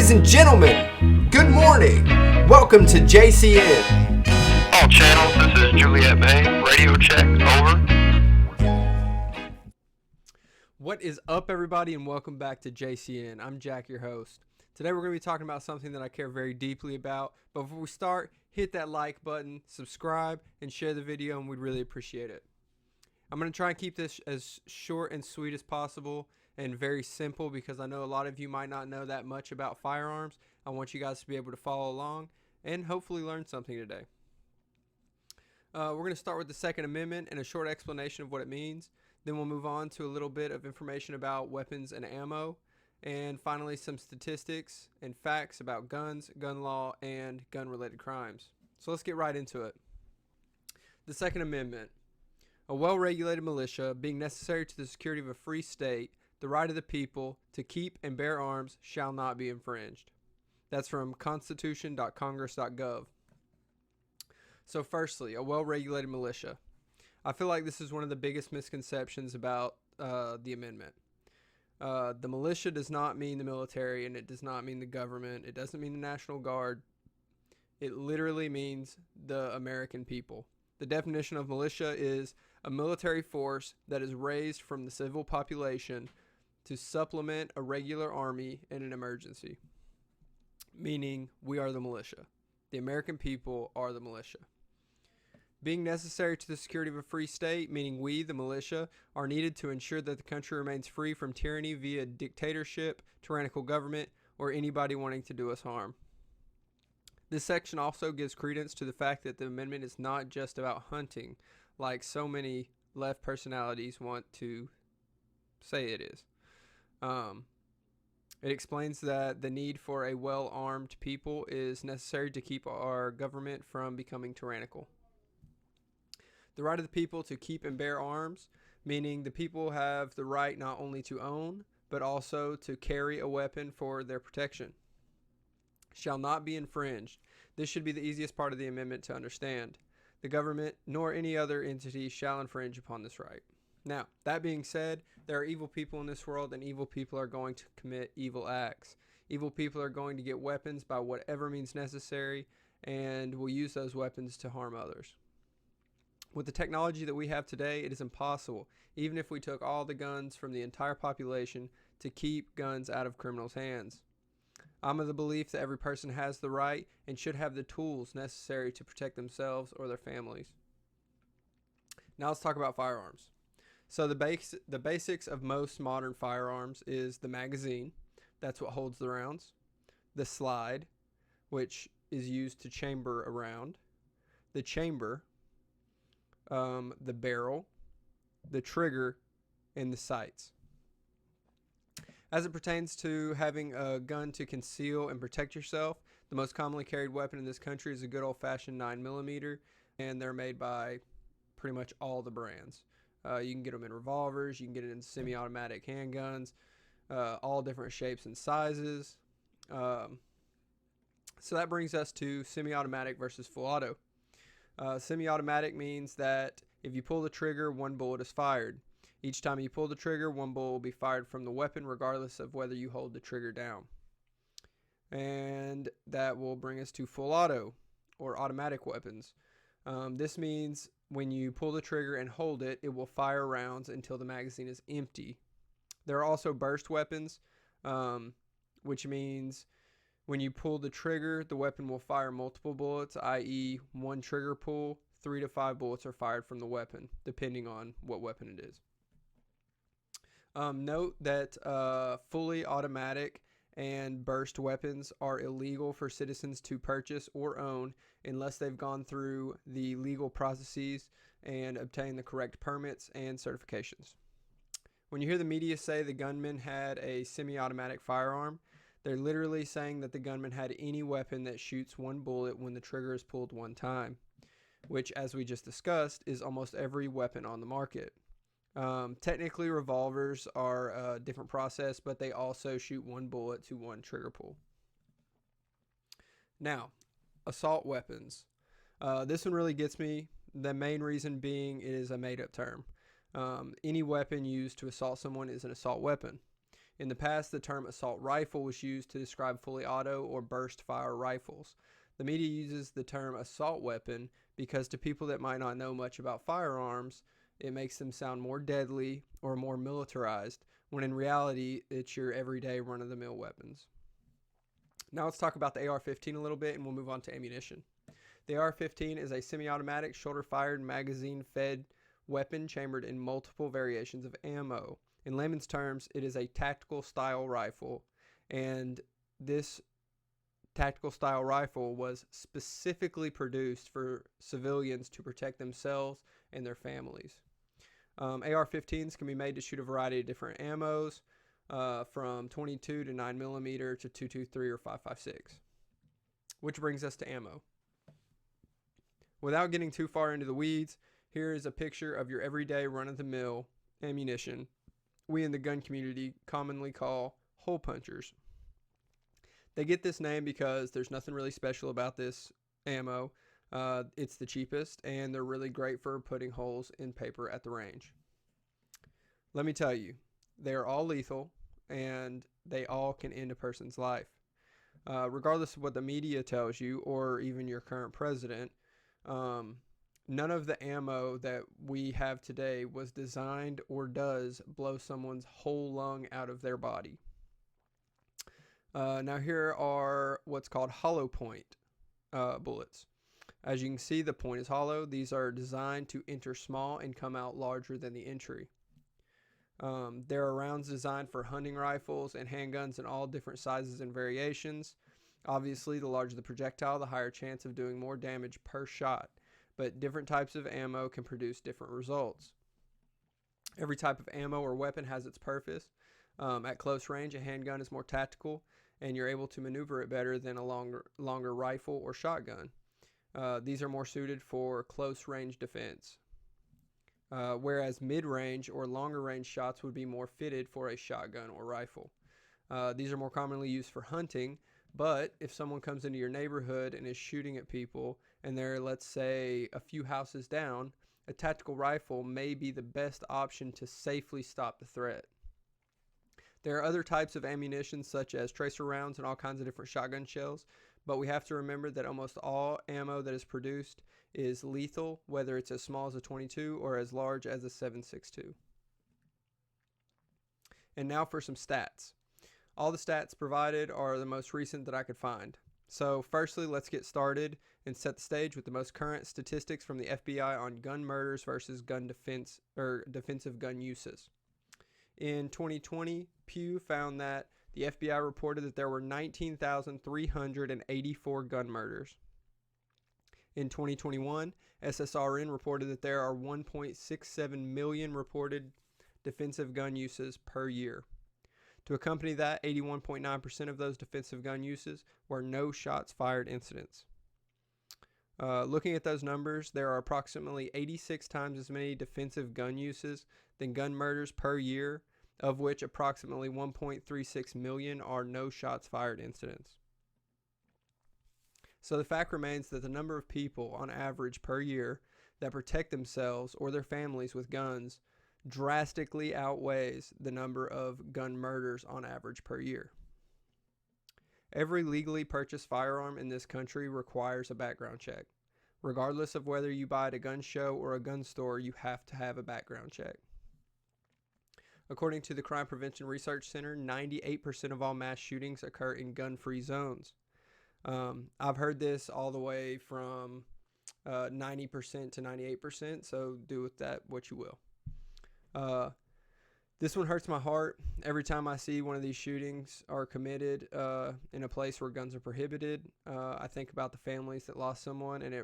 Ladies and gentlemen, good morning. Welcome to JCN. All channels, this is Juliet May. Radio check, over. What is up, everybody, and welcome back to JCN. I'm Jack, your host. Today we're going to be talking about something that I care very deeply about. But before we start, hit that like button, subscribe, and share the video, and we'd really appreciate it. I'm going to try and keep this as short and sweet as possible and very simple because I know a lot of you might not know that much about firearms. I want you guys to be able to follow along and hopefully learn something today. We're going to start with the Second Amendment and a short explanation of what it means. Then we'll move on to a little bit of information about weapons and ammo. And finally, some statistics and facts about guns, gun law, and gun-related crimes. So let's get right into it. The Second Amendment. A well-regulated militia, being necessary to the security of a free state, the right of the people to keep and bear arms shall not be infringed. That's from constitution.congress.gov. So firstly, a well-regulated militia. I feel like this is one of the biggest misconceptions about the amendment. The militia does not mean the military, and it does not mean the government. It doesn't mean the National Guard. It literally means the American people. The definition of militia is a military force that is raised from the civil population to supplement a regular army in an emergency. Meaning, we are the militia. The American people are the militia. Being necessary to the security of a free state, meaning we, the militia, are needed to ensure that the country remains free from tyranny via dictatorship, tyrannical government, or anybody wanting to do us harm. This section also gives credence to the fact that the amendment is not just about hunting, like so many left personalities want to say it is. It explains that the need for a well-armed people is necessary to keep our government from becoming tyrannical. The right of the people to keep and bear arms, meaning the people have the right not only to own, but also to carry a weapon for their protection, shall not be infringed. This should be the easiest part of the amendment to understand. The government nor any other entity shall infringe upon this right. Now, that being said, there are evil people in this world, and evil people are going to commit evil acts. Evil people are going to get weapons by whatever means necessary, and will use those weapons to harm others. With the technology that we have today, it is impossible, even if we took all the guns from the entire population, to keep guns out of criminals' hands. I'm of the belief that every person has the right and should have the tools necessary to protect themselves or their families. Now let's talk about firearms. So the basics of most modern firearms is the magazine. That's what holds the rounds. The slide, which is used to chamber a round. The chamber, the barrel, the trigger, and the sights. As it pertains to having a gun to conceal and protect yourself, the most commonly carried weapon in this country is a good old-fashioned 9mm, and they're made by pretty much all the brands. You can get them in revolvers, you can get it in semi-automatic handguns, all different shapes and sizes. So that brings us to semi-automatic versus full auto. Semi-automatic means that if you pull the trigger, one bullet is fired. Each time you pull the trigger, one bullet will be fired from the weapon regardless of whether you hold the trigger down. And that will bring us to full auto or automatic weapons. This means when you pull the trigger and hold it, it will fire rounds until the magazine is empty. There are also burst weapons, which means when you pull the trigger, the weapon will fire multiple bullets, i.e. one trigger pull, 3 to 5 bullets are fired from the weapon, depending on what weapon it is. Note that fully automatic and burst weapons are illegal for citizens to purchase or own unless they've gone through the legal processes and obtained the correct permits and certifications. When you hear the media say the gunman had a semi-automatic firearm, they're literally saying that the gunman had any weapon that shoots one bullet when the trigger is pulled one time, which, as we just discussed, is almost every weapon on the market. Technically, revolvers are a different process, but they also shoot one bullet to one trigger pull. Now, assault weapons. This one really gets me. The main reason being it is a made-up term. Any weapon used to assault someone is an assault weapon. In the past, the term assault rifle was used to describe fully auto or burst fire rifles. The media uses the term assault weapon because to people that might not know much about firearms, it makes them sound more deadly or more militarized, when in reality, it's your everyday run-of-the-mill weapons. Now let's talk about the AR-15 a little bit, and we'll move on to ammunition. The AR-15 is a semi-automatic, shoulder-fired, magazine-fed weapon chambered in multiple variations of ammo. In layman's terms, it is a tactical style rifle, and this tactical style rifle was specifically produced for civilians to protect themselves and their families. AR-15s can be made to shoot a variety of different ammos, from 22 to 9mm to 223 or 5.56. Which brings us to ammo. Without getting too far into the weeds, here is a picture of your everyday run-of-the-mill ammunition we in the gun community commonly call hole punchers. They get this name because there's nothing really special about this ammo. It's the cheapest, and they're really great for putting holes in paper at the range. Let me tell you, they are all lethal, and they all can end a person's life. Regardless of what the media tells you, or even your current president, none of the ammo that we have today was designed or does blow someone's whole lung out of their body. Now here are what's called hollow point bullets. As you can see, the point is hollow. These are designed to enter small and come out larger than the entry. There are rounds designed for hunting rifles and handguns in all different sizes and variations. Obviously, the larger the projectile, the higher chance of doing more damage per shot. But different types of ammo can produce different results. Every type of ammo or weapon has its purpose. At close range, a handgun is more tactical, and you're able to maneuver it better than a longer rifle or shotgun. These are more suited for close range defense, whereas mid-range or longer range shots would be more fitted for a shotgun or rifle. These are more commonly used for hunting, but if someone comes into your neighborhood and is shooting at people and they're, let's say, a few houses down, a tactical rifle may be the best option to safely stop the threat. There are other types of ammunition such as tracer rounds and all kinds of different shotgun shells, but we have to remember that almost all ammo that is produced is lethal, whether it's as small as a 22 or as large as a 7.62. And now for some stats. All the stats provided are the most recent that I could find. So firstly, let's get started and set the stage with the most current statistics from the FBI on gun murders versus gun defense or defensive gun uses. In 2020, Pew found that the FBI reported that there were 19,384 gun murders. In 2021, SSRN reported that there are 1.67 million reported defensive gun uses per year. To accompany that, 81.9% of those defensive gun uses were no shots fired incidents. Looking at those numbers, there are approximately 86 times as many defensive gun uses than gun murders per year, of which approximately 1.36 million are no shots fired incidents. So the fact remains that the number of people on average per year that protect themselves or their families with guns drastically outweighs the number of gun murders on average per year. Every legally purchased firearm in this country requires a background check. Regardless of whether you buy at a gun show or a gun store, you have to have a background check. According to the Crime Prevention Research Center, 98% of all mass shootings occur in gun-free zones. I've heard this all the way from 90% to 98%, so do with that what you will. This one hurts my heart. Every time I see one of these shootings are committed in a place where guns are prohibited, I think about the families that lost someone, and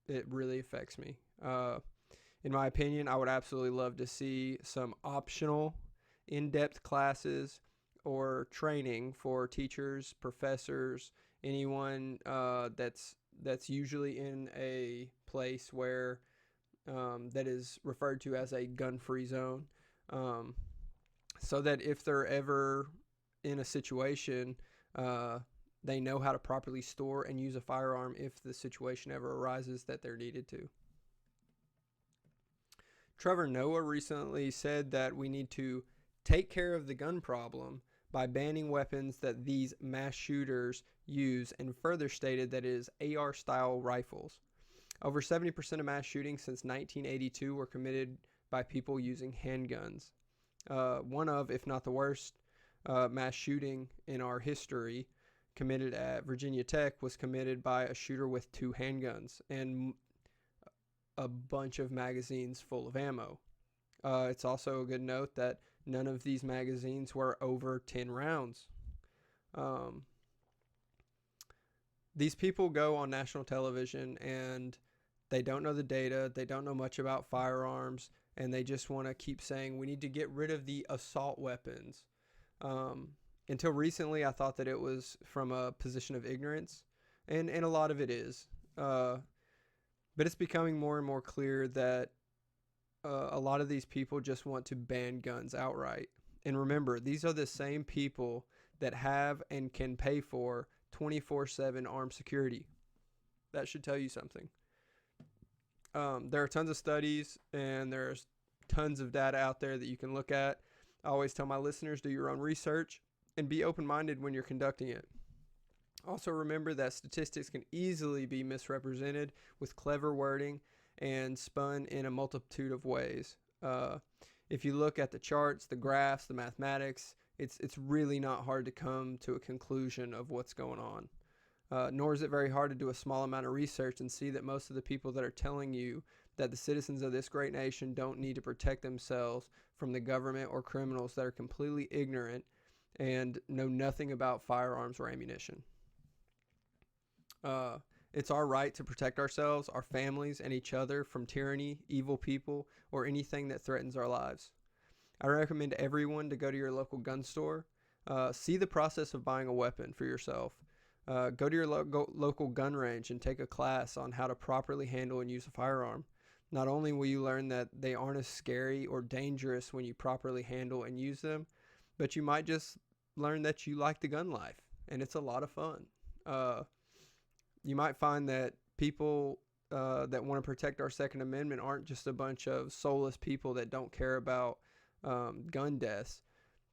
it really affects me. In my opinion, I would absolutely love to see some optional in-depth classes or training for teachers, professors, anyone that's usually in a place where that is referred to as a gun-free zone, so that if they're ever in a situation, they know how to properly store and use a firearm if the situation ever arises that they're needed to. Trevor Noah recently said that we need to take care of the gun problem by banning weapons that these mass shooters use, and further stated that it is AR-style rifles. Over 70% of mass shootings since 1982 were committed by people using handguns. One of, if not the worst, mass shooting in our history committed at Virginia Tech was committed by a shooter with 2 handguns and a bunch of magazines full of ammo. It's also a good note that none of these magazines were over 10 rounds. These people go on national television and they don't know the data, they don't know much about firearms, and they just want to keep saying we need to get rid of the assault weapons. Until recently, I thought that it was from a position of ignorance, and a lot of it is. But it's becoming more and more clear that a lot of these people just want to ban guns outright. And remember, these are the same people that have and can pay for 24/7 armed security. That should tell you something. There are tons of studies and there's tons of data out there that you can look at. I always tell my listeners, do your own research and be open-minded when you're conducting it. Also remember that statistics can easily be misrepresented with clever wording and spun in a multitude of ways. If you look at the charts, the graphs, the mathematics, it's really not hard to come to a conclusion of what's going on. Nor is it very hard to do a small amount of research and see that most of the people that are telling you that the citizens of this great nation don't need to protect themselves from the government or criminals that are completely ignorant and know nothing about firearms or ammunition. It's our right to protect ourselves, our families, and each other from tyranny, evil people, or anything that threatens our lives. I recommend everyone to go to your local gun store, see the process of buying a weapon for yourself. Go to your local gun range and take a class on how to properly handle and use a firearm. Not only will you learn that they aren't as scary or dangerous when you properly handle and use them, but you might just learn that you like the gun life, and it's a lot of fun. You might find that people that want to protect our Second Amendment aren't just a bunch of soulless people that don't care about gun deaths,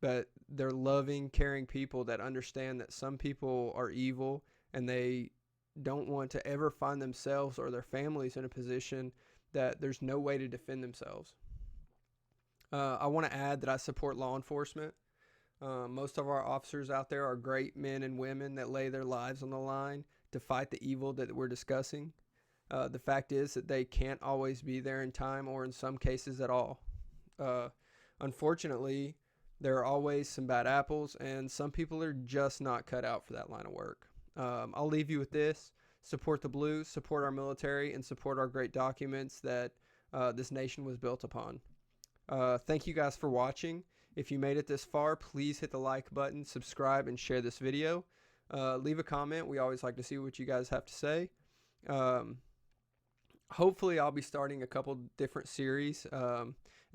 but they're loving, caring people that understand that some people are evil and they don't want to ever find themselves or their families in a position that there's no way to defend themselves. I want to add that I support law enforcement. Most of our officers out there are great men and women that lay their lives on the line to fight the evil that we're discussing. The fact is that they can't always be there in time or in some cases at all. Unfortunately, there are always some bad apples, and some people are just not cut out for that line of work. I'll leave you with this. Support the Blues, support our military, and support our great documents that this nation was built upon. Thank you guys for watching. If you made it this far, please hit the like button, subscribe, and share this video. Leave a comment. We always like to see what you guys have to say. Hopefully, I'll be starting a couple different series.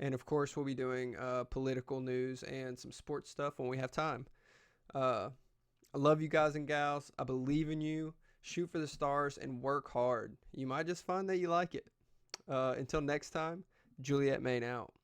And of course, we'll be doing political news and some sports stuff when we have time. I love you guys and gals. I believe in you. Shoot for the stars and work hard. You might just find that you like it. Until next time, Juliet Main out.